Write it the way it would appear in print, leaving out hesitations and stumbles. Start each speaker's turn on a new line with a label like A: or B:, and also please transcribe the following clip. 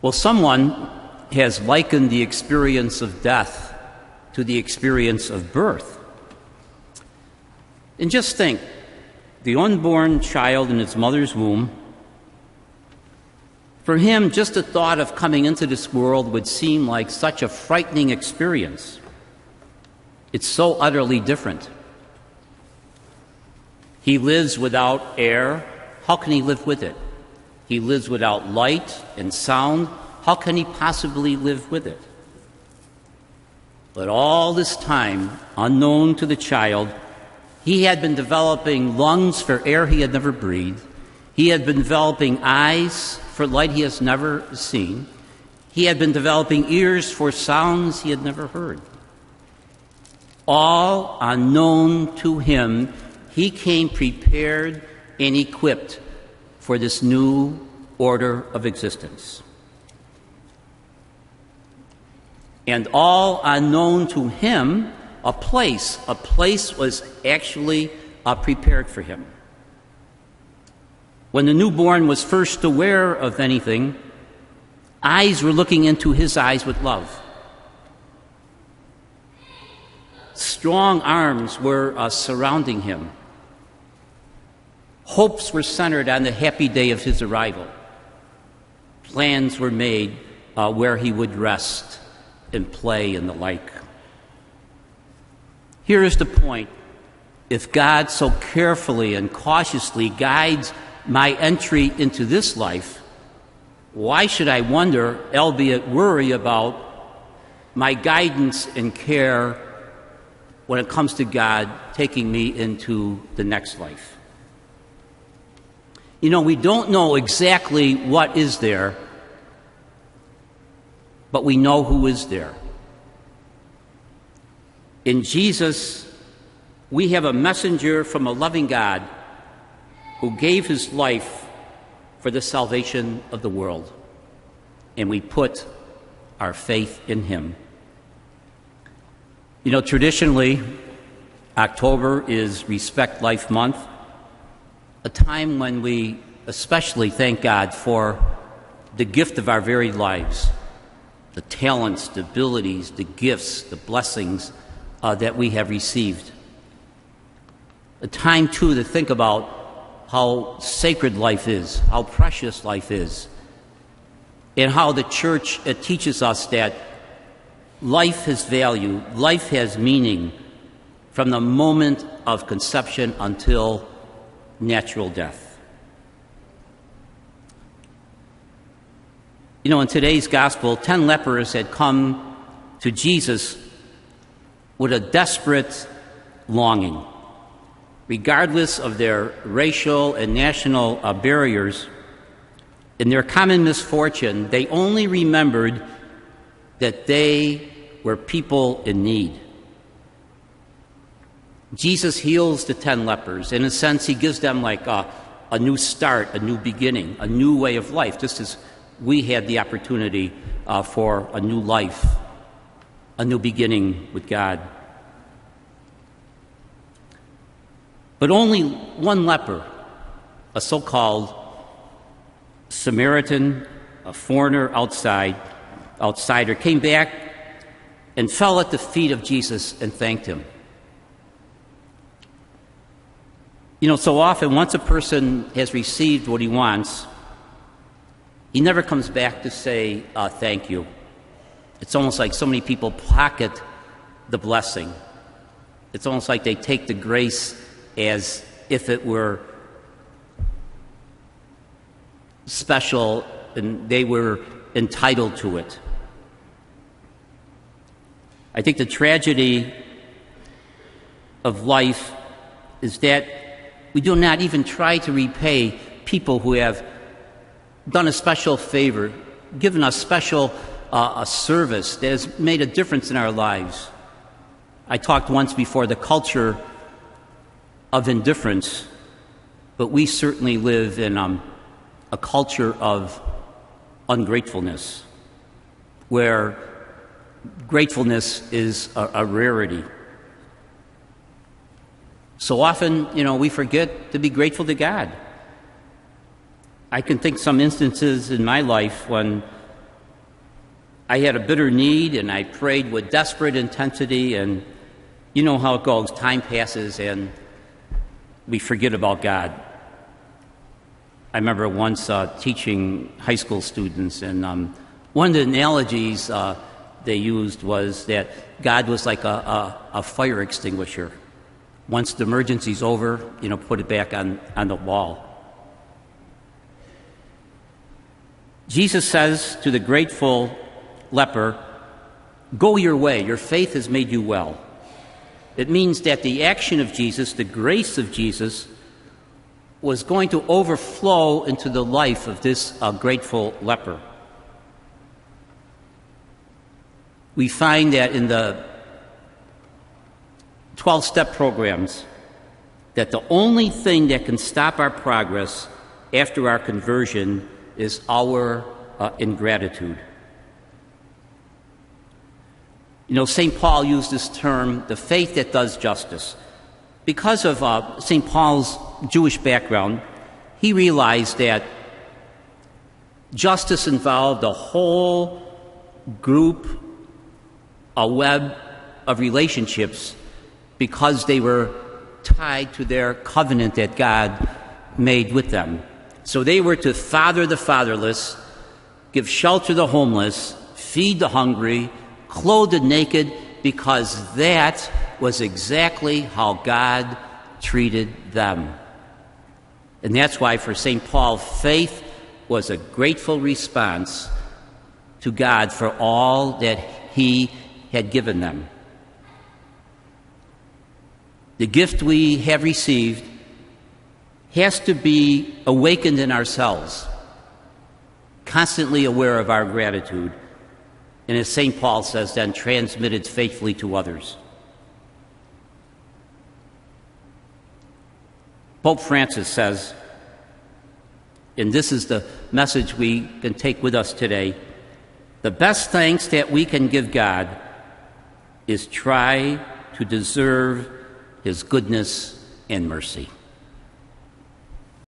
A: Well, someone has likened the experience of death to the experience of birth. And just think, the unborn child in its mother's womb, for him, just the thought of coming into this world would seem like such a frightening experience. It's so utterly different. He lives without air. How can he live with it? He lives without light and sound. How can he possibly live with it? But all this time, unknown to the child, he had been developing lungs for air he had never breathed. He had been developing eyes for light he has never seen. He had been developing ears for sounds he had never heard. All unknown to him, he came prepared and equipped for this new order of existence. And all unknown to him, a place was actually prepared for him. When the newborn was first aware of anything, eyes were looking into his eyes with love. Strong arms were surrounding him. Hopes were centered on the happy day of his arrival. Plans were made where he would rest and play and the like. Here is the point. If God so carefully and cautiously guides my entry into this life, why should I wonder, albeit worry, about my guidance and care when it comes to God taking me into the next life? You know, we don't know exactly what is there, but we know who is there. In Jesus, we have a messenger from a loving God who gave his life for the salvation of the world, and we put our faith in him. You know, traditionally, October is Respect Life Month, a time when we especially thank God for the gift of our very lives, the talents, the abilities, the gifts, the blessings that we have received. A time, too, to think about how sacred life is, how precious life is, and how the church teaches us that life has value, life has meaning from the moment of conception until natural death. You know, in today's gospel, 10 lepers had come to Jesus with a desperate longing. Regardless of their racial and national barriers, in their common misfortune, they only remembered that they were people in need. Jesus heals the 10 lepers. In a sense, he gives them like a new start, a new beginning, a new way of life, just as we had the opportunity for a new life, a new beginning with God. But only one leper, a so-called Samaritan, a foreigner outsider, came back and fell at the feet of Jesus and thanked him. You know, so often once a person has received what he wants, he never comes back to say thank you. It's almost like so many people pocket the blessing. It's almost like they take the grace as if it were special and they were entitled to it. I think the tragedy of life is that we do not even try to repay people who have done a special favor, given us special a service that has made a difference in our lives. I talked once before the culture of indifference, but we certainly live in a culture of ungratefulness, where gratefulness is a rarity. So often, you know, we forget to be grateful to God. I can think some instances in my life when I had a bitter need, and I prayed with desperate intensity, and you know how it goes. Time passes, and we forget about God. I remember once teaching high school students, and one of the analogies they used was that God was like a fire extinguisher. Once the emergency's over, put it back on the wall. Jesus says to the grateful leper, "Go your way, your faith has made you well." It means that the action of Jesus, the grace of Jesus, was going to overflow into the life of this grateful leper. We find that in the 12-step programs that the only thing that can stop our progress after our conversion is our ingratitude. St. Paul used this term, the faith that does justice. Because of St. Paul's Jewish background, he realized that justice involved a whole group, a web of relationships, because they were tied to their covenant that God made with them. So they were to father the fatherless, give shelter to the homeless, feed the hungry, clothe the naked, because that was exactly how God treated them. And that's why for St. Paul, faith was a grateful response to God for all that he had given them. The gift we have received has to be awakened in ourselves, constantly aware of our gratitude, and as St. Paul says, then transmitted faithfully to others. Pope Francis says, and this is the message we can take with us today, the best thanks that we can give God is try to deserve His goodness and mercy.